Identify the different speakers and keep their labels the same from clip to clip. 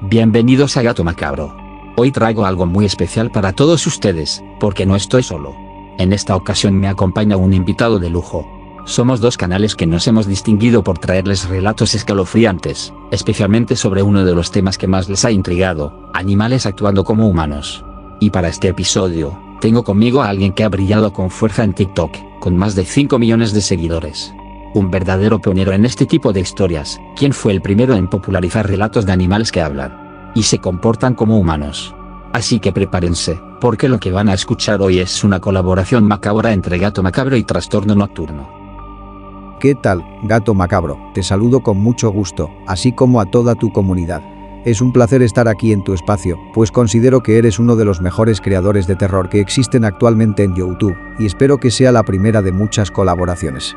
Speaker 1: Bienvenidos a Gato Macabro. Hoy traigo algo muy especial para todos ustedes, porque no estoy solo. En esta ocasión me acompaña un invitado de lujo. Somos dos canales que nos hemos distinguido por traerles relatos escalofriantes, especialmente sobre uno de los temas que más les ha intrigado, animales actuando como humanos. Y para este episodio, tengo conmigo a alguien que ha brillado con fuerza en TikTok, con más de 5 millones de seguidores. Un verdadero pionero en este tipo de historias, quien fue el primero en popularizar relatos de animales que hablan y se comportan como humanos. Así que prepárense, porque lo que van a escuchar hoy es una colaboración macabra entre Gato Macabro y Trastorno Nocturno.
Speaker 2: ¿Qué tal, Gato Macabro? Te saludo con mucho gusto, así como a toda tu comunidad. Es un placer estar aquí en tu espacio, pues considero que eres uno de los mejores creadores de terror que existen actualmente en YouTube, y espero que sea la primera de muchas colaboraciones.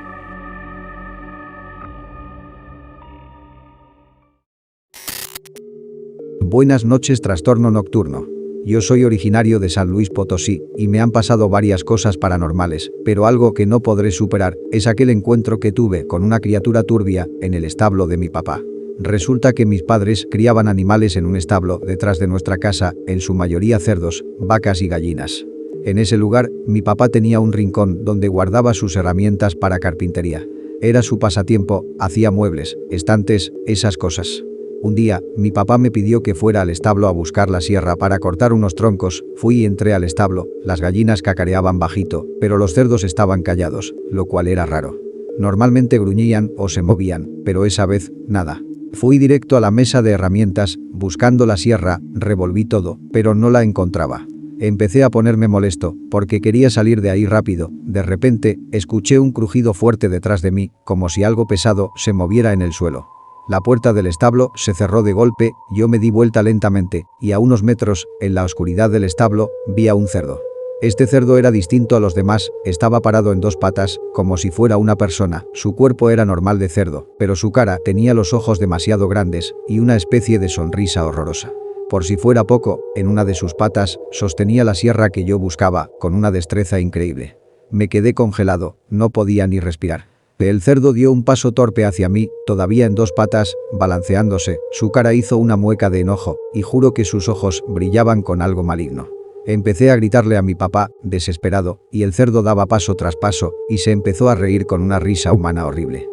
Speaker 2: Buenas noches, Trastorno Nocturno. Yo soy originario de San Luis Potosí, y me han pasado varias cosas paranormales, pero algo que no podré superar es aquel encuentro que tuve con una criatura turbia en el establo de mi papá. Resulta que mis padres criaban animales en un establo detrás de nuestra casa, en su mayoría cerdos, vacas y gallinas. En ese lugar, mi papá tenía un rincón donde guardaba sus herramientas para carpintería. Era su pasatiempo, hacía muebles, estantes, esas cosas. Un día, mi papá me pidió que fuera al establo a buscar la sierra para cortar unos troncos. Fui y entré al establo. Las gallinas cacareaban bajito, pero los cerdos estaban callados, lo cual era raro. Normalmente gruñían o se movían, pero esa vez, nada. Fui directo a la mesa de herramientas, buscando la sierra, revolví todo, pero no la encontraba. Empecé a ponerme molesto, porque quería salir de ahí rápido. De repente, escuché un crujido fuerte detrás de mí, como si algo pesado se moviera en el suelo. La puerta del establo se cerró de golpe, yo me di vuelta lentamente, y a unos metros, en la oscuridad del establo, vi a un cerdo. Este cerdo era distinto a los demás, estaba parado en dos patas, como si fuera una persona. Su cuerpo era normal de cerdo, pero su cara tenía los ojos demasiado grandes, y una especie de sonrisa horrorosa. Por si fuera poco, en una de sus patas, sostenía la sierra que yo buscaba, con una destreza increíble. Me quedé congelado, no podía ni respirar. El cerdo dio un paso torpe hacia mí, todavía en dos patas, balanceándose. Su cara hizo una mueca de enojo, y juro que sus ojos brillaban con algo maligno. Empecé a gritarle a mi papá, desesperado, y el cerdo daba paso tras paso, y se empezó a reír con una risa humana horrible.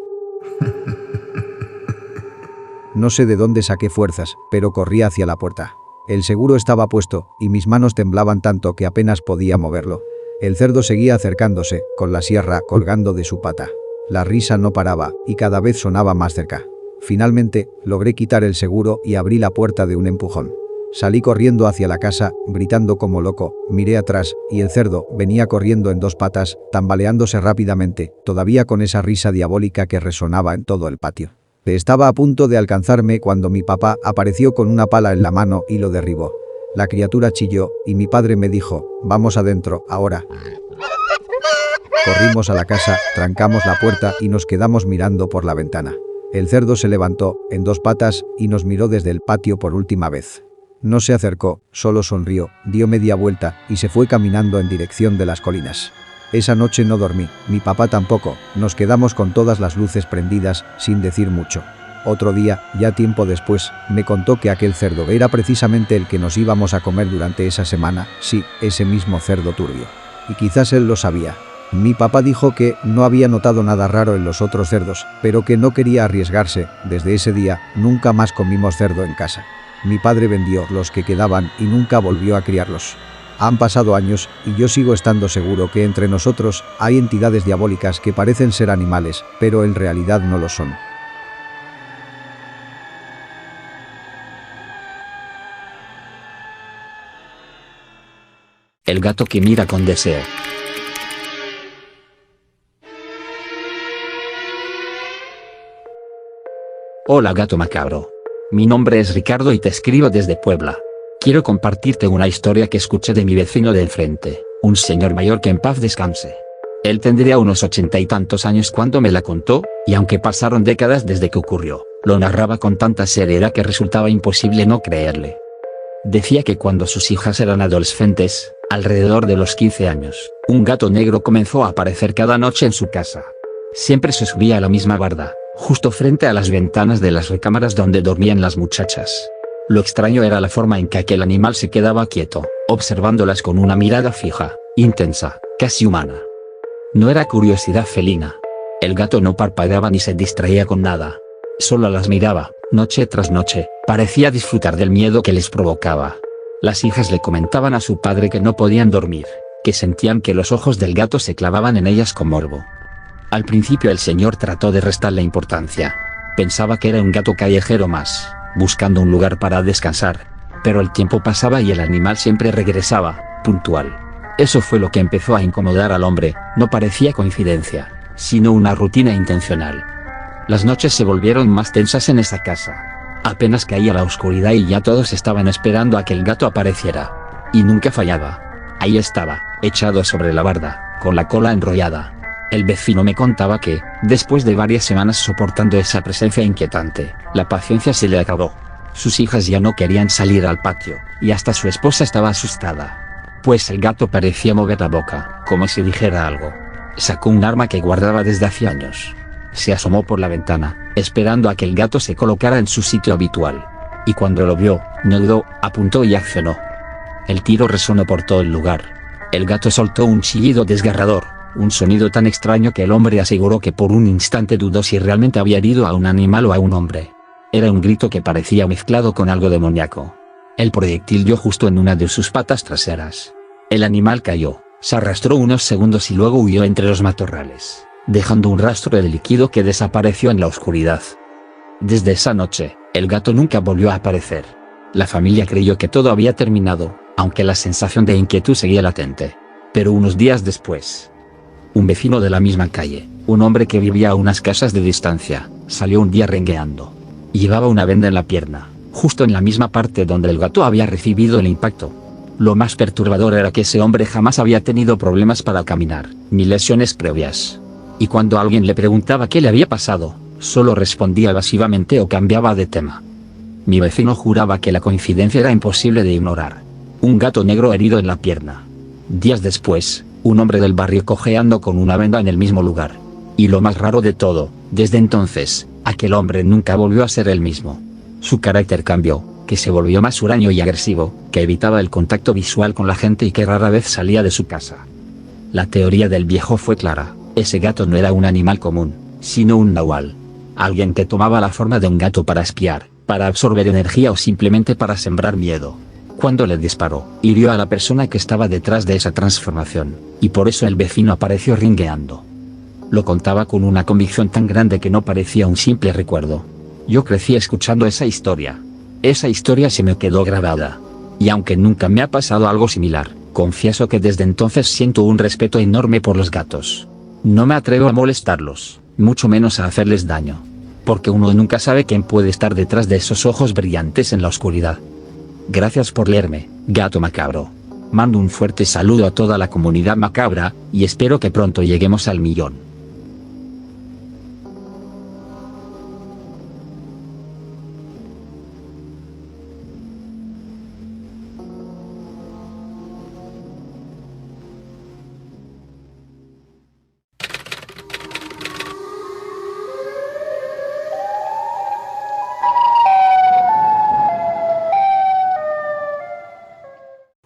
Speaker 2: No sé de dónde saqué fuerzas, pero corrí hacia la puerta. El seguro estaba puesto, y mis manos temblaban tanto que apenas podía moverlo. El cerdo seguía acercándose, con la sierra colgando de su pata. La risa no paraba, y cada vez sonaba más cerca. Finalmente, logré quitar el seguro y abrí la puerta de un empujón. Salí corriendo hacia la casa, gritando como loco, miré atrás, y el cerdo venía corriendo en dos patas, tambaleándose rápidamente, todavía con esa risa diabólica que resonaba en todo el patio. Estaba a punto de alcanzarme cuando mi papá apareció con una pala en la mano y lo derribó. La criatura chilló, y mi padre me dijo, «Vamos adentro, ahora». Corrimos a la casa, trancamos la puerta y nos quedamos mirando por la ventana. El cerdo se levantó, en dos patas, y nos miró desde el patio por última vez. No se acercó, solo sonrió, dio media vuelta, y se fue caminando en dirección de las colinas. Esa noche no dormí, mi papá tampoco, nos quedamos con todas las luces prendidas, sin decir mucho. Otro día, ya tiempo después, me contó que aquel cerdo era precisamente el que nos íbamos a comer durante esa semana, sí, ese mismo cerdo turbio. Y quizás él lo sabía. Mi papá dijo que no había notado nada raro en los otros cerdos, pero que no quería arriesgarse. Desde ese día, nunca más comimos cerdo en casa. Mi padre vendió los que quedaban y nunca volvió a criarlos. Han pasado años, y yo sigo estando seguro que entre nosotros hay entidades diabólicas que parecen ser animales, pero en realidad no lo son.
Speaker 1: El gato que mira con deseo. Hola Gato Macabro. Mi nombre es Ricardo y te escribo desde Puebla. Quiero compartirte una historia que escuché de mi vecino del frente, un señor mayor que en paz descanse. Él tendría unos 80 y tantos años cuando me la contó, y aunque pasaron décadas desde que ocurrió, lo narraba con tanta seriedad que resultaba imposible no creerle. Decía que cuando sus hijas eran adolescentes, alrededor de los 15 años, un gato negro comenzó a aparecer cada noche en su casa. Siempre se subía a la misma barda, justo frente a las ventanas de las recámaras donde dormían las muchachas. Lo extraño era la forma en que aquel animal se quedaba quieto, observándolas con una mirada fija, intensa, casi humana. No era curiosidad felina. El gato no parpadeaba ni se distraía con nada. Solo las miraba, noche tras noche, parecía disfrutar del miedo que les provocaba. Las hijas le comentaban a su padre que no podían dormir, que sentían que los ojos del gato se clavaban en ellas con morbo. Al principio el señor trató de restarle importancia. Pensaba que era un gato callejero más, buscando un lugar para descansar. Pero el tiempo pasaba y el animal siempre regresaba, puntual. Eso fue lo que empezó a incomodar al hombre, no parecía coincidencia, sino una rutina intencional. Las noches se volvieron más tensas en esa casa. Apenas caía la oscuridad y ya todos estaban esperando a que el gato apareciera. Y nunca fallaba. Ahí estaba, echado sobre la barda, con la cola enrollada. El vecino me contaba que, después de varias semanas soportando esa presencia inquietante, la paciencia se le acabó. Sus hijas ya no querían salir al patio, y hasta su esposa estaba asustada. Pues el gato parecía mover la boca, como si dijera algo. Sacó un arma que guardaba desde hacía años. Se asomó por la ventana, esperando a que el gato se colocara en su sitio habitual. Y cuando lo vio, no dudó, apuntó y accionó. El tiro resonó por todo el lugar. El gato soltó un chillido desgarrador, un sonido tan extraño que el hombre aseguró que por un instante dudó si realmente había herido a un animal o a un hombre. Era un grito que parecía mezclado con algo demoníaco. El proyectil dio justo en una de sus patas traseras. El animal cayó, se arrastró unos segundos y luego huyó entre los matorrales, dejando un rastro de líquido que desapareció en la oscuridad. Desde esa noche, el gato nunca volvió a aparecer. La familia creyó que todo había terminado, aunque la sensación de inquietud seguía latente. Pero unos días después, un vecino de la misma calle, un hombre que vivía a unas casas de distancia, salió un día rengueando. Llevaba una venda en la pierna, justo en la misma parte donde el gato había recibido el impacto. Lo más perturbador era que ese hombre jamás había tenido problemas para caminar, ni lesiones previas. Y cuando alguien le preguntaba qué le había pasado, solo respondía evasivamente o cambiaba de tema. Mi vecino juraba que la coincidencia era imposible de ignorar. Un gato negro herido en la pierna. Días después, un hombre del barrio cojeando con una venda en el mismo lugar. Y lo más raro de todo, desde entonces, aquel hombre nunca volvió a ser el mismo. Su carácter cambió, que se volvió más huraño y agresivo, que evitaba el contacto visual con la gente y que rara vez salía de su casa. La teoría del viejo fue clara: ese gato no era un animal común, sino un nahual. Alguien que tomaba la forma de un gato para espiar, para absorber energía o simplemente para sembrar miedo. Cuando le disparó, hirió a la persona que estaba detrás de esa transformación, y por eso el vecino apareció ringueando. Lo contaba con una convicción tan grande que no parecía un simple recuerdo. Yo crecí escuchando esa historia. Esa historia se me quedó grabada. Y aunque nunca me ha pasado algo similar, confieso que desde entonces siento un respeto enorme por los gatos. No me atrevo a molestarlos, mucho menos a hacerles daño. Porque uno nunca sabe quién puede estar detrás de esos ojos brillantes en la oscuridad. Gracias por leerme, Gato Macabro. Mando un fuerte saludo a toda la comunidad macabra, y espero que pronto lleguemos al 1.000.000.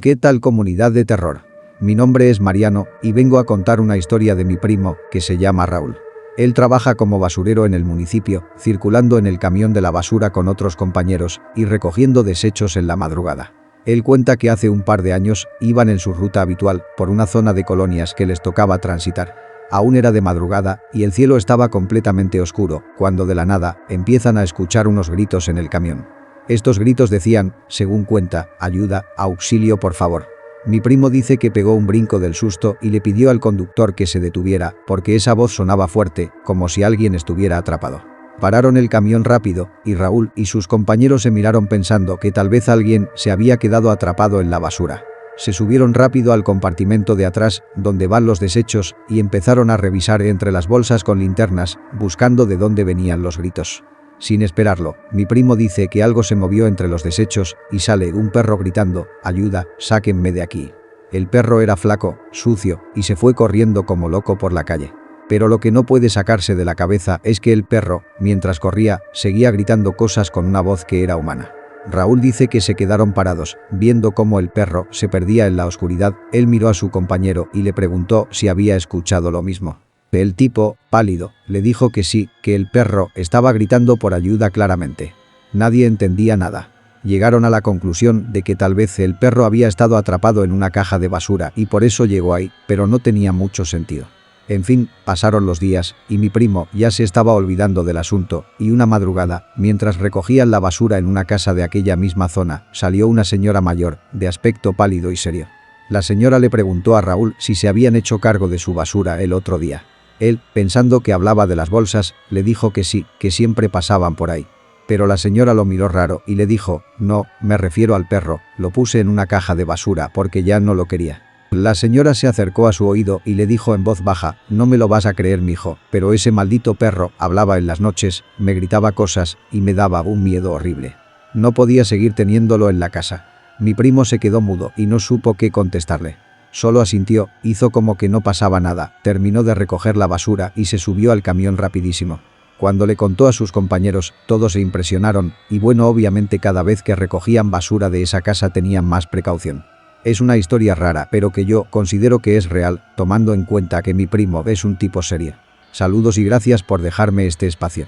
Speaker 2: ¿Qué tal, comunidad de terror? Mi nombre es Mariano, y vengo a contar una historia de mi primo, que se llama Raúl. Él trabaja como basurero en el municipio, circulando en el camión de la basura con otros compañeros, y recogiendo desechos en la madrugada. Él cuenta que hace un par de años, iban en su ruta habitual, por una zona de colonias que les tocaba transitar. Aún era de madrugada, y el cielo estaba completamente oscuro, cuando de la nada, empiezan a escuchar unos gritos en el camión. Estos gritos decían, según cuenta, ayuda, auxilio por favor. Mi primo dice que pegó un brinco del susto y le pidió al conductor que se detuviera, porque esa voz sonaba fuerte, como si alguien estuviera atrapado. Pararon el camión rápido, y Raúl y sus compañeros se miraron pensando que tal vez alguien se había quedado atrapado en la basura. Se subieron rápido al compartimento de atrás, donde van los desechos, y empezaron a revisar entre las bolsas con linternas, buscando de dónde venían los gritos. Sin esperarlo, mi primo dice que algo se movió entre los desechos y sale un perro gritando, ayuda, sáquenme de aquí. El perro era flaco, sucio, y se fue corriendo como loco por la calle. Pero lo que no puede sacarse de la cabeza es que el perro, mientras corría, seguía gritando cosas con una voz que era humana. Raúl dice que se quedaron parados, viendo cómo el perro se perdía en la oscuridad. Él miró a su compañero y le preguntó si había escuchado lo mismo. El tipo, pálido, le dijo que sí, que el perro estaba gritando por ayuda claramente. Nadie entendía nada. Llegaron a la conclusión de que tal vez el perro había estado atrapado en una caja de basura y por eso llegó ahí, pero no tenía mucho sentido. En fin, pasaron los días, y mi primo ya se estaba olvidando del asunto, y una madrugada, mientras recogían la basura en una casa de aquella misma zona, salió una señora mayor, de aspecto pálido y serio. La señora le preguntó a Raúl si se habían hecho cargo de su basura el otro día. Él, pensando que hablaba de las bolsas, le dijo que sí, que siempre pasaban por ahí. Pero la señora lo miró raro y le dijo, no, me refiero al perro, lo puse en una caja de basura porque ya no lo quería. La señora se acercó a su oído y le dijo en voz baja, no me lo vas a creer, mijo, pero ese maldito perro hablaba en las noches, me gritaba cosas y me daba un miedo horrible. No podía seguir teniéndolo en la casa. Mi primo se quedó mudo y no supo qué contestarle. Solo asintió, hizo como que no pasaba nada, terminó de recoger la basura y se subió al camión rapidísimo. Cuando le contó a sus compañeros, todos se impresionaron, y bueno, obviamente cada vez que recogían basura de esa casa tenían más precaución. Es una historia rara, pero que yo considero que es real, tomando en cuenta que mi primo es un tipo serio. Saludos y gracias por dejarme este espacio.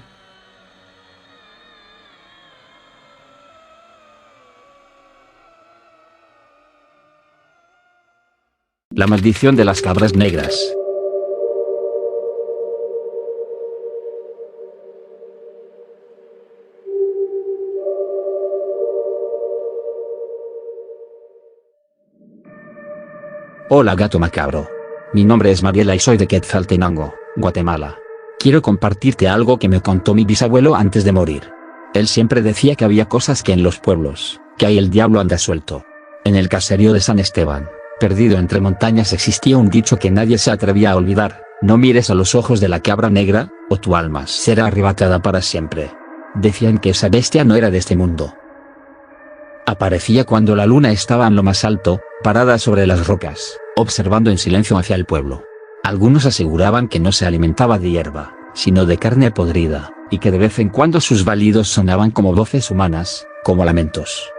Speaker 1: La maldición de las cabras negras. Hola gato macabro. Mi nombre es Mariela y soy de Quetzaltenango, Guatemala. Quiero compartirte algo que me contó mi bisabuelo antes de morir. Él siempre decía que había cosas que en los pueblos, que ahí el diablo anda suelto. En el caserío de San Esteban, perdido entre montañas, existía un dicho que nadie se atrevía a olvidar: no mires a los ojos de la cabra negra, o tu alma será arrebatada para siempre. Decían que esa bestia no era de este mundo. Aparecía cuando la luna estaba en lo más alto, parada sobre las rocas, observando en silencio hacia el pueblo. Algunos aseguraban que no se alimentaba de hierba, sino de carne podrida, y que de vez en cuando sus balidos sonaban como voces humanas, como lamentos.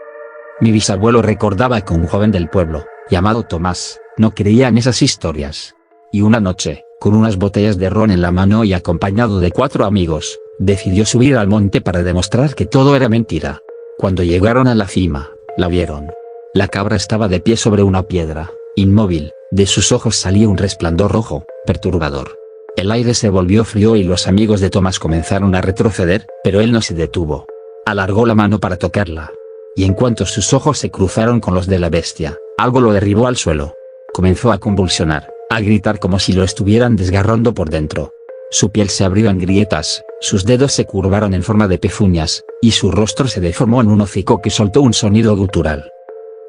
Speaker 1: Mi bisabuelo recordaba que un joven del pueblo, llamado Tomás, no creía en esas historias. Y una noche, con unas botellas de ron en la mano y acompañado de 4 amigos, decidió subir al monte para demostrar que todo era mentira. Cuando llegaron a la cima, la vieron. La cabra estaba de pie sobre una piedra, inmóvil, de sus ojos salía un resplandor rojo, perturbador. El aire se volvió frío y los amigos de Tomás comenzaron a retroceder, pero él no se detuvo. Alargó la mano para tocarla. Y en cuanto sus ojos se cruzaron con los de la bestia, algo lo derribó al suelo. Comenzó a convulsionar, a gritar como si lo estuvieran desgarrando por dentro. Su piel se abrió en grietas, sus dedos se curvaron en forma de pezuñas, y su rostro se deformó en un hocico que soltó un sonido gutural.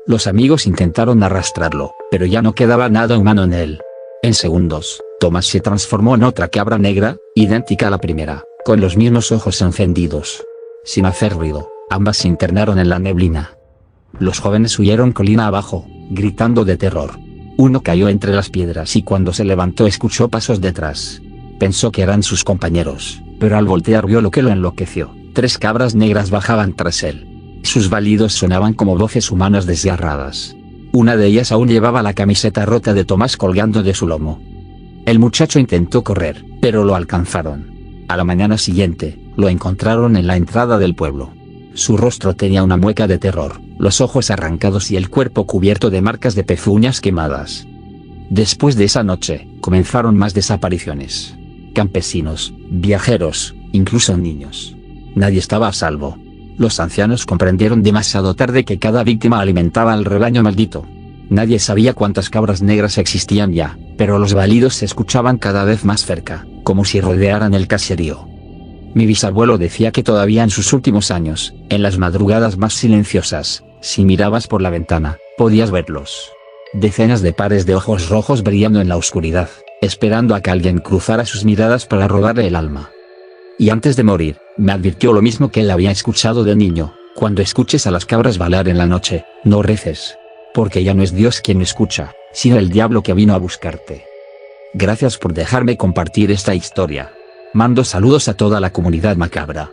Speaker 1: Los amigos intentaron arrastrarlo, pero ya no quedaba nada humano en él. En segundos, Tomás se transformó en otra cabra negra, idéntica a la primera, con los mismos ojos encendidos. Sin hacer ruido, ambas se internaron en la neblina. Los jóvenes huyeron colina abajo, gritando de terror. Uno cayó entre las piedras y cuando se levantó escuchó pasos detrás. Pensó que eran sus compañeros, pero al voltear vio lo que lo enloqueció: 3 cabras negras bajaban tras él. Sus balidos sonaban como voces humanas desgarradas. Una de ellas aún llevaba la camiseta rota de Tomás colgando de su lomo. El muchacho intentó correr, pero lo alcanzaron. A la mañana siguiente, lo encontraron en la entrada del pueblo. Su rostro tenía una mueca de terror, los ojos arrancados y el cuerpo cubierto de marcas de pezuñas quemadas. Después de esa noche, comenzaron más desapariciones. Campesinos, viajeros, incluso niños. Nadie estaba a salvo. Los ancianos comprendieron demasiado tarde que cada víctima alimentaba al rebaño maldito. Nadie sabía cuántas cabras negras existían ya, pero los balidos se escuchaban cada vez más cerca, como si rodearan el caserío. Mi bisabuelo decía que todavía en sus últimos años, en las madrugadas más silenciosas, si mirabas por la ventana, podías verlos. Decenas de pares de ojos rojos brillando en la oscuridad, esperando a que alguien cruzara sus miradas para robarle el alma. Y antes de morir, me advirtió lo mismo que él había escuchado de niño: cuando escuches a las cabras balar en la noche, no reces. Porque ya no es Dios quien escucha, sino el diablo que vino a buscarte. Gracias por dejarme compartir esta historia. Mando saludos a toda la comunidad macabra.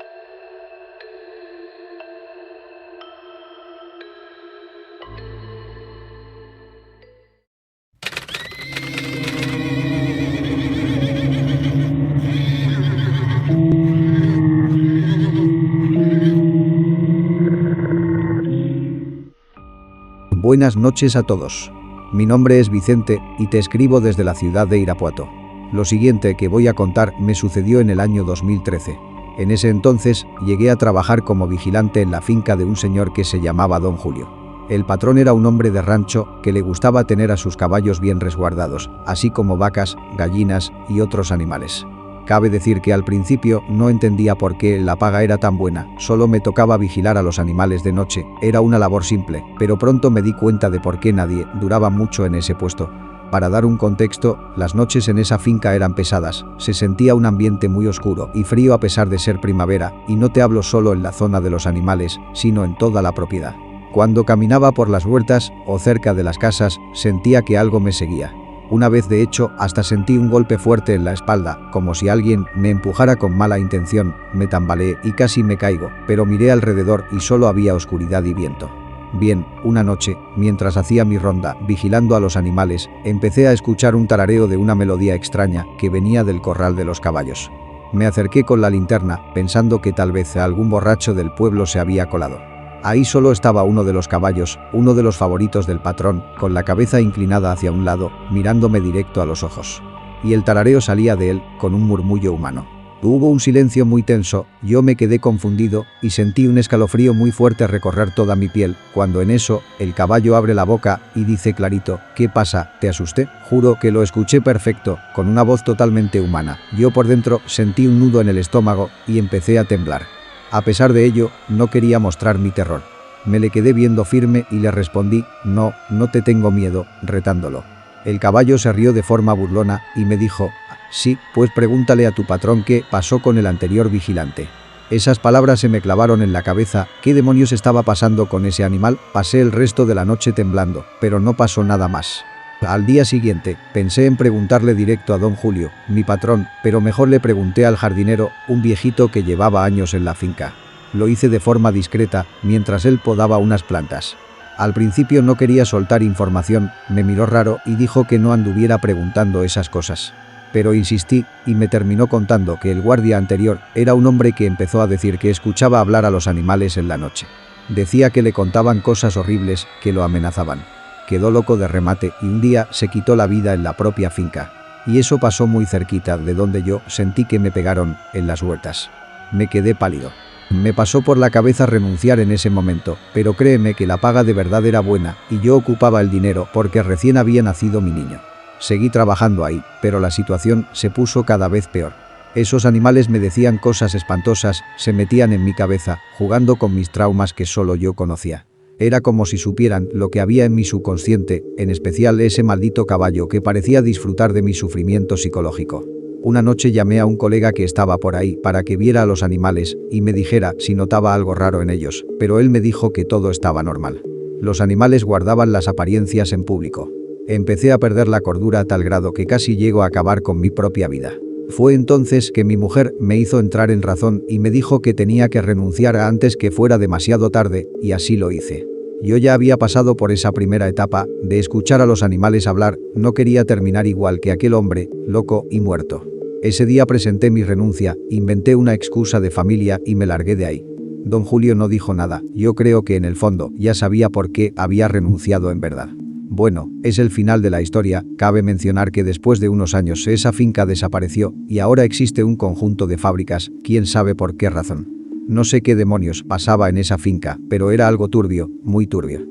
Speaker 2: Buenas noches a todos. Mi nombre es Vicente y te escribo desde la ciudad de Irapuato. Lo siguiente que voy a contar me sucedió en el año 2013. En ese entonces llegué a trabajar como vigilante en la finca de un señor que se llamaba Don Julio. El patrón era un hombre de rancho que le gustaba tener a sus caballos bien resguardados, así como vacas, gallinas y otros animales. Cabe decir que al principio no entendía por qué la paga era tan buena, solo me tocaba vigilar a los animales de noche, era una labor simple, pero pronto me di cuenta de por qué nadie duraba mucho en ese puesto. Para dar un contexto, las noches en esa finca eran pesadas, se sentía un ambiente muy oscuro y frío a pesar de ser primavera, y no te hablo solo en la zona de los animales, sino en toda la propiedad. Cuando caminaba por las huertas o cerca de las casas, sentía que algo me seguía. Una vez de hecho, hasta sentí un golpe fuerte en la espalda, como si alguien me empujara con mala intención, me tambaleé y casi me caigo, pero miré alrededor y solo había oscuridad y viento. Bien, una noche, mientras hacía mi ronda, vigilando a los animales, empecé a escuchar un tarareo de una melodía extraña que venía del corral de los caballos. Me acerqué con la linterna, pensando que tal vez algún borracho del pueblo se había colado. Ahí solo estaba uno de los caballos, uno de los favoritos del patrón, con la cabeza inclinada hacia un lado, mirándome directo a los ojos. Y el tarareo salía de él, con un murmullo humano. Hubo un silencio muy tenso, yo me quedé confundido, y sentí un escalofrío muy fuerte recorrer toda mi piel, cuando en eso, el caballo abre la boca y dice clarito: ¿Qué pasa? ¿Te asusté? Juro que lo escuché perfecto, con una voz totalmente humana. Yo por dentro sentí un nudo en el estómago y empecé a temblar. A pesar de ello, no quería mostrar mi terror. Me le quedé viendo firme y le respondí: no te tengo miedo, retándolo. El caballo se rió de forma burlona y me dijo: sí, pues pregúntale a tu patrón qué pasó con el anterior vigilante. Esas palabras se me clavaron en la cabeza. ¿Qué demonios estaba pasando con ese animal? Pasé el resto de la noche temblando, pero no pasó nada más. Al día siguiente, pensé en preguntarle directo a don Julio, mi patrón, pero mejor le pregunté al jardinero, un viejito que llevaba años en la finca. Lo hice de forma discreta, mientras él podaba unas plantas. Al principio no quería soltar información, me miró raro y dijo que no anduviera preguntando esas cosas. Pero insistí, y me terminó contando que el guardia anterior era un hombre que empezó a decir que escuchaba hablar a los animales en la noche. Decía que le contaban cosas horribles, que lo amenazaban. Quedó loco de remate y un día se quitó la vida en la propia finca. Y eso pasó muy cerquita de donde yo sentí que me pegaron, en las huertas. Me quedé pálido. Me pasó por la cabeza renunciar en ese momento, pero créeme que la paga de verdad era buena y yo ocupaba el dinero porque recién había nacido mi niño. Seguí trabajando ahí, pero la situación se puso cada vez peor. Esos animales me decían cosas espantosas, se metían en mi cabeza, jugando con mis traumas que solo yo conocía. Era como si supieran lo que había en mi subconsciente, en especial ese maldito caballo que parecía disfrutar de mi sufrimiento psicológico. Una noche llamé a un colega que estaba por ahí para que viera a los animales y me dijera si notaba algo raro en ellos, pero él me dijo que todo estaba normal. Los animales guardaban las apariencias en público. Empecé a perder la cordura a tal grado que casi llego a acabar con mi propia vida. Fue entonces que mi mujer me hizo entrar en razón y me dijo que tenía que renunciar antes que fuera demasiado tarde, y así lo hice. Yo ya había pasado por esa primera etapa de escuchar a los animales hablar, no quería terminar igual que aquel hombre, loco y muerto. Ese día presenté mi renuncia, inventé una excusa de familia y me largué de ahí. Don Julio no dijo nada, yo creo que en el fondo ya sabía por qué había renunciado en verdad. Bueno, es el final de la historia. Cabe mencionar que después de unos años esa finca desapareció y ahora existe un conjunto de fábricas, quién sabe por qué razón. No sé qué demonios pasaba en esa finca, pero era algo turbio, muy turbio.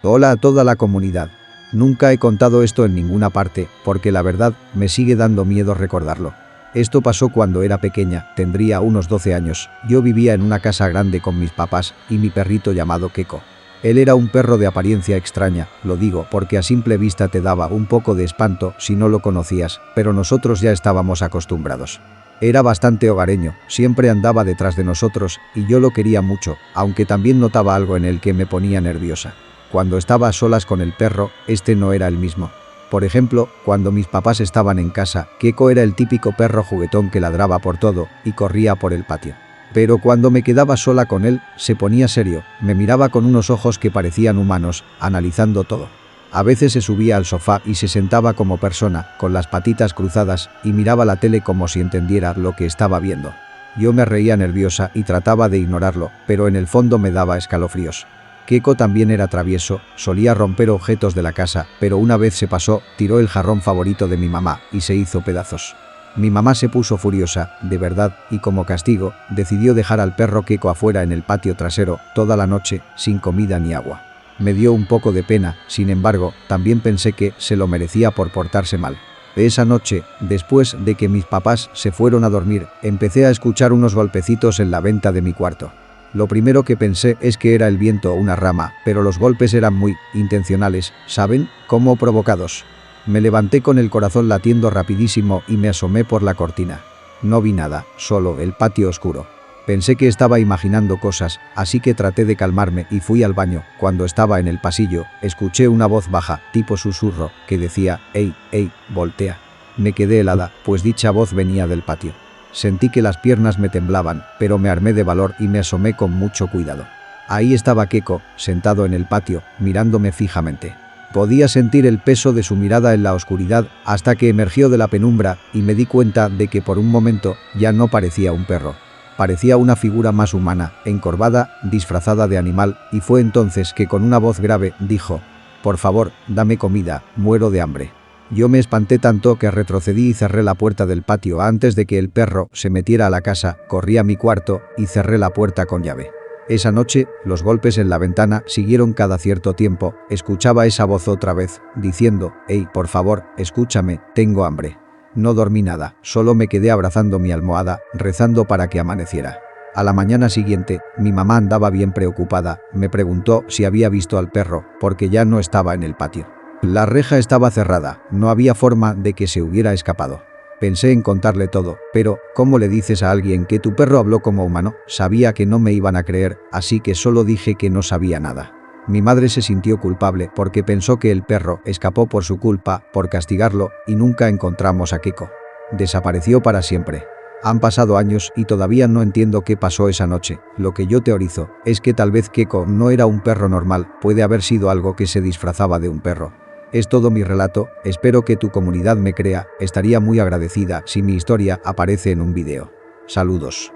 Speaker 2: Hola a toda la comunidad. Nunca he contado esto en ninguna parte, porque la verdad, me sigue dando miedo recordarlo. Esto pasó cuando era pequeña, tendría unos 12 años. Yo vivía en una casa grande con mis papás y mi perrito llamado Keko. Él era un perro de apariencia extraña, lo digo porque a simple vista te daba un poco de espanto si no lo conocías, pero nosotros ya estábamos acostumbrados. Era bastante hogareño, siempre andaba detrás de nosotros y yo lo quería mucho, aunque también notaba algo en él que me ponía nerviosa. Cuando estaba a solas con el perro, este no era el mismo. Por ejemplo, cuando mis papás estaban en casa, Keiko era el típico perro juguetón que ladraba por todo y corría por el patio. Pero cuando me quedaba sola con él, se ponía serio, me miraba con unos ojos que parecían humanos, analizando todo. A veces se subía al sofá y se sentaba como persona, con las patitas cruzadas, y miraba la tele como si entendiera lo que estaba viendo. Yo me reía nerviosa y trataba de ignorarlo, pero en el fondo me daba escalofríos. Keiko también era travieso, solía romper objetos de la casa, pero una vez se pasó, tiró el jarrón favorito de mi mamá y se hizo pedazos. Mi mamá se puso furiosa, de verdad, y como castigo, decidió dejar al perro Keiko afuera en el patio trasero, toda la noche, sin comida ni agua. Me dio un poco de pena, sin embargo, también pensé que se lo merecía por portarse mal. Esa noche, después de que mis papás se fueron a dormir, empecé a escuchar unos golpecitos en la venta de mi cuarto. Lo primero que pensé es que era el viento o una rama, pero los golpes eran muy intencionales, ¿saben? Como provocados. Me levanté con el corazón latiendo rapidísimo y me asomé por la cortina. No vi nada, solo el patio oscuro. Pensé que estaba imaginando cosas, así que traté de calmarme y fui al baño. Cuando estaba en el pasillo, escuché una voz baja, tipo susurro, que decía, «Ey, voltea». Me quedé helada, pues dicha voz venía del patio. Sentí que las piernas me temblaban, pero me armé de valor y me asomé con mucho cuidado. Ahí estaba Keiko, sentado en el patio, mirándome fijamente. Podía sentir el peso de su mirada en la oscuridad hasta que emergió de la penumbra y me di cuenta de que por un momento ya no parecía un perro. Parecía una figura más humana, encorvada, disfrazada de animal, y fue entonces que con una voz grave dijo, «Por favor, dame comida, muero de hambre». Yo me espanté tanto que retrocedí y cerré la puerta del patio antes de que el perro se metiera a la casa, corrí a mi cuarto y cerré la puerta con llave. Esa noche, los golpes en la ventana siguieron cada cierto tiempo, escuchaba esa voz otra vez, diciendo, «Hey, por favor, escúchame, tengo hambre». No dormí nada, solo me quedé abrazando mi almohada, rezando para que amaneciera. A la mañana siguiente, mi mamá andaba bien preocupada, me preguntó si había visto al perro, porque ya no estaba en el patio. La reja estaba cerrada, no había forma de que se hubiera escapado. Pensé en contarle todo, pero ¿cómo le dices a alguien que tu perro habló como humano? Sabía que no me iban a creer, así que solo dije que no sabía nada. Mi madre se sintió culpable porque pensó que el perro escapó por su culpa, por castigarlo, y nunca encontramos a Keiko. Desapareció para siempre. Han pasado años y todavía no entiendo qué pasó esa noche. Lo que yo teorizo es que tal vez Keiko no era un perro normal, puede haber sido algo que se disfrazaba de un perro. Es todo mi relato, espero que tu comunidad me crea, estaría muy agradecida si mi historia aparece en un video. Saludos.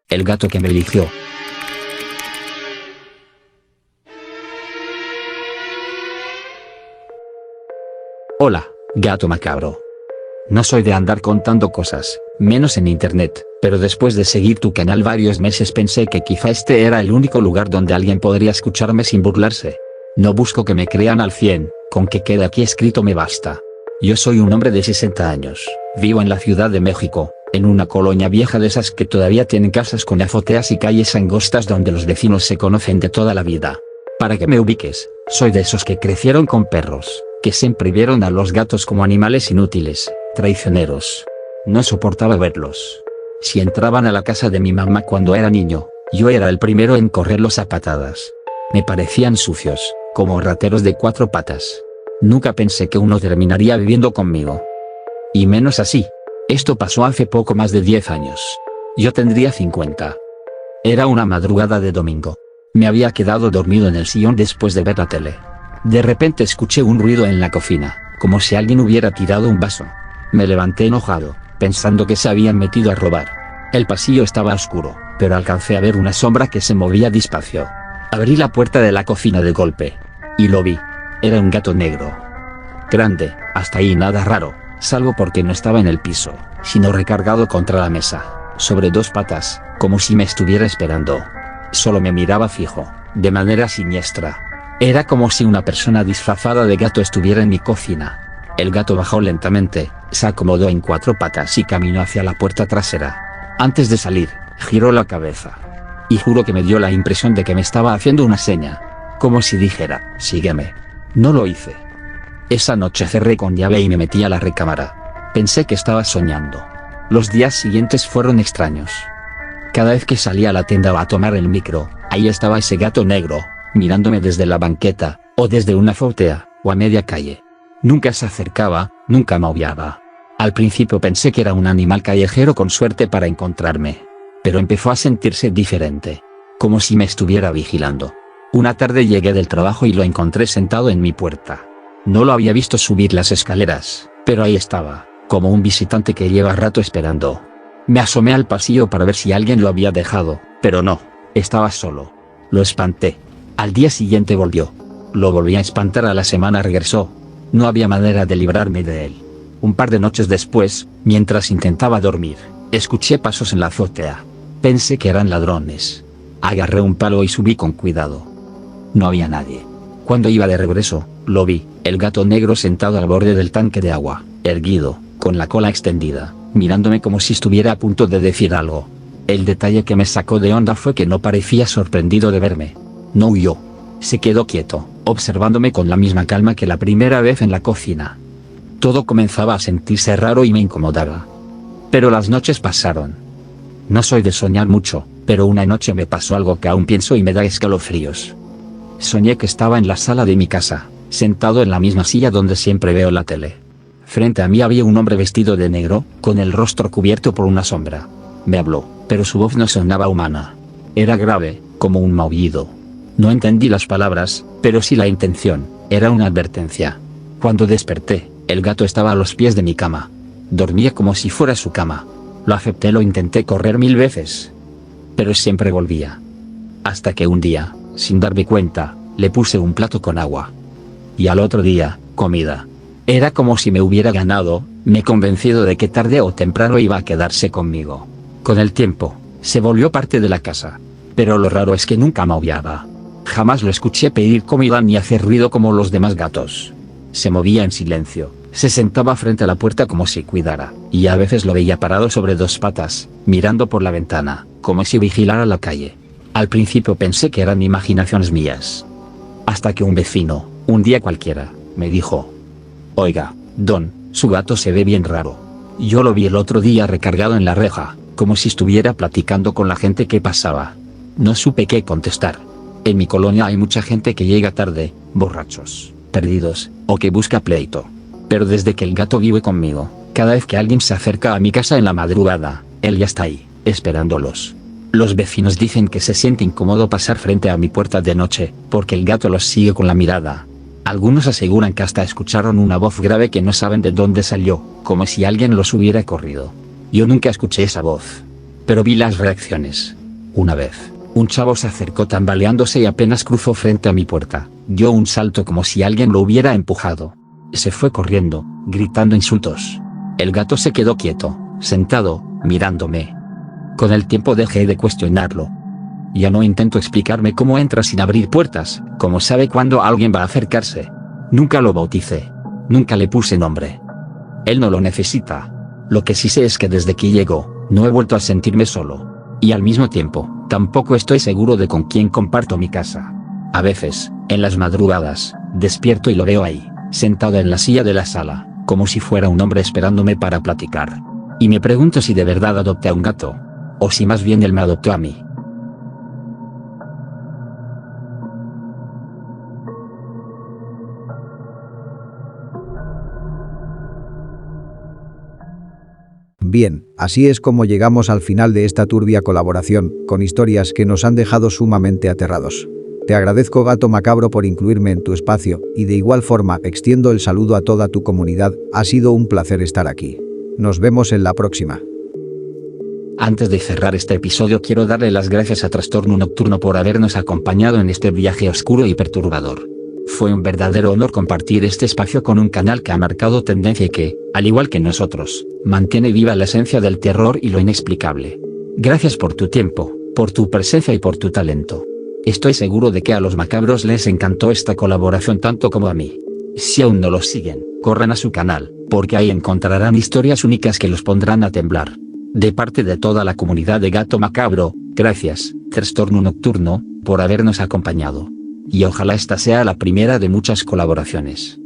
Speaker 1: El gato que me eligió. Hola, gato macabro. No soy de andar contando cosas, menos en internet, pero después de seguir tu canal varios meses pensé que quizá este era el único lugar donde alguien podría escucharme sin burlarse. No busco que me crean al 100, con que quede aquí escrito me basta. Yo soy un hombre de 60 años, vivo en la Ciudad de México, en una colonia vieja de esas que todavía tienen casas con azoteas y calles angostas donde los vecinos se conocen de toda la vida. Para que me ubiques, soy de esos que crecieron con perros, que siempre vieron a los gatos como animales inútiles, traicioneros. No soportaba verlos. Si entraban a la casa de mi mamá cuando era niño, yo era el primero en correrlos a patadas. Me parecían sucios, como rateros de 4 patas. Nunca pensé que uno terminaría viviendo conmigo. Y menos así. Esto pasó hace poco más de 10 años. Yo tendría 50. Era una madrugada de domingo. Me había quedado dormido en el sillón después de ver la tele. De repente escuché un ruido en la cocina, como si alguien hubiera tirado un vaso. Me levanté enojado, pensando que se habían metido a robar. El pasillo estaba oscuro, pero alcancé a ver una sombra que se movía despacio. Abrí la puerta de la cocina de golpe. Y lo vi. Era un gato negro. Grande, hasta ahí nada raro, salvo porque no estaba en el piso, sino recargado contra la mesa, sobre 2 patas, como si me estuviera esperando. Solo me miraba fijo, de manera siniestra. Era como si una persona disfrazada de gato estuviera en mi cocina. El gato bajó lentamente, se acomodó en 4 patas y caminó hacia la puerta trasera. Antes de salir, giró la cabeza. Y juro que me dio la impresión de que me estaba haciendo una seña, como si dijera, sígueme. No lo hice. Esa noche cerré con llave y me metí a la recámara. Pensé que estaba soñando. Los días siguientes fueron extraños. Cada vez que salía a la tienda a tomar el micro, ahí estaba ese gato negro, mirándome desde la banqueta, o desde una azotea, o a media calle. Nunca se acercaba, nunca maullaba. Al principio pensé que era un animal callejero con suerte para encontrarme. Pero empezó a sentirse diferente. Como si me estuviera vigilando. Una tarde llegué del trabajo y lo encontré sentado en mi puerta. No lo había visto subir las escaleras, pero ahí estaba, como un visitante que lleva rato esperando. Me asomé al pasillo para ver si alguien lo había dejado, pero no, estaba solo. Lo espanté. Al día siguiente volvió. Lo volví a espantar, a la semana regresó. No había manera de librarme de él. Un par de noches después, mientras intentaba dormir, escuché pasos en la azotea. Pensé que eran ladrones. Agarré un palo y subí con cuidado. No había nadie. Cuando iba de regreso, lo vi, el gato negro sentado al borde del tanque de agua, erguido, con la cola extendida, mirándome como si estuviera a punto de decir algo. El detalle que me sacó de onda fue que no parecía sorprendido de verme. No huyó. Se quedó quieto, observándome con la misma calma que la primera vez en la cocina. Todo comenzaba a sentirse raro y me incomodaba. Pero las noches pasaron. No soy de soñar mucho, pero una noche me pasó algo que aún pienso y me da escalofríos. Soñé que estaba en la sala de mi casa, sentado en la misma silla donde siempre veo la tele. Frente a mí había un hombre vestido de negro, con el rostro cubierto por una sombra. Me habló, pero su voz no sonaba humana. Era grave, como un maullido. No entendí las palabras, pero sí la intención, era una advertencia. Cuando desperté, el gato estaba a los pies de mi cama. Dormía como si fuera su cama. Lo acepté, lo intenté correr 1000 veces. Pero siempre volvía. Hasta que un día, sin darme cuenta, le puse un plato con agua. Y al otro día, comida. Era como si me hubiera ganado, me convencido de que tarde o temprano iba a quedarse conmigo. Con el tiempo, se volvió parte de la casa. Pero lo raro es que nunca maullaba. Jamás lo escuché pedir comida ni hacer ruido como los demás gatos. Se movía en silencio, se sentaba frente a la puerta como si cuidara, y a veces lo veía parado sobre 2 patas, mirando por la ventana, como si vigilara la calle. Al principio pensé que eran imaginaciones mías. Hasta que un vecino, un día cualquiera, me dijo: «Oiga, don, su gato se ve bien raro». Yo lo vi el otro día recargado en la reja, como si estuviera platicando con la gente que pasaba. No supe qué contestar. En mi colonia hay mucha gente que llega tarde, borrachos, perdidos, o que busca pleito. Pero desde que el gato vive conmigo, cada vez que alguien se acerca a mi casa en la madrugada, él ya está ahí, esperándolos. Los vecinos dicen que se siente incómodo pasar frente a mi puerta de noche, porque el gato los sigue con la mirada. Algunos aseguran que hasta escucharon una voz grave que no saben de dónde salió, como si alguien los hubiera corrido. Yo nunca escuché esa voz. Pero vi las reacciones. Una vez, un chavo se acercó tambaleándose y apenas cruzó frente a mi puerta, dio un salto como si alguien lo hubiera empujado. Se fue corriendo, gritando insultos. El gato se quedó quieto, sentado, mirándome. Con el tiempo dejé de cuestionarlo. Ya no intento explicarme cómo entra sin abrir puertas, cómo sabe cuándo alguien va a acercarse. Nunca lo bauticé. Nunca le puse nombre. Él no lo necesita. Lo que sí sé es que desde que llegó, no he vuelto a sentirme solo. Y al mismo tiempo, tampoco estoy seguro de con quién comparto mi casa. A veces, en las madrugadas, despierto y lo veo ahí, sentado en la silla de la sala, como si fuera un hombre esperándome para platicar. Y me pregunto si de verdad adopté a un gato, o si más bien él me adoptó a mí.
Speaker 2: Bien, así es como llegamos al final de esta turbia colaboración, con historias que nos han dejado sumamente aterrados. Te agradezco, Gato Macabro, por incluirme en tu espacio, y de igual forma extiendo el saludo a toda tu comunidad. Ha sido un placer estar aquí. Nos vemos en la próxima.
Speaker 1: Antes de cerrar este episodio, quiero darle las gracias a Trastorno Nocturno por habernos acompañado en este viaje oscuro y perturbador. Fue un verdadero honor compartir este espacio con un canal que ha marcado tendencia y que, al igual que nosotros, mantiene viva la esencia del terror y lo inexplicable. Gracias por tu tiempo, por tu presencia y por tu talento. Estoy seguro de que a los macabros les encantó esta colaboración tanto como a mí. Si aún no los siguen, corran a su canal, porque ahí encontrarán historias únicas que los pondrán a temblar. De parte de toda la comunidad de Gato Macabro, gracias, Trastorno Nocturno, por habernos acompañado. Y ojalá esta sea la primera de muchas colaboraciones.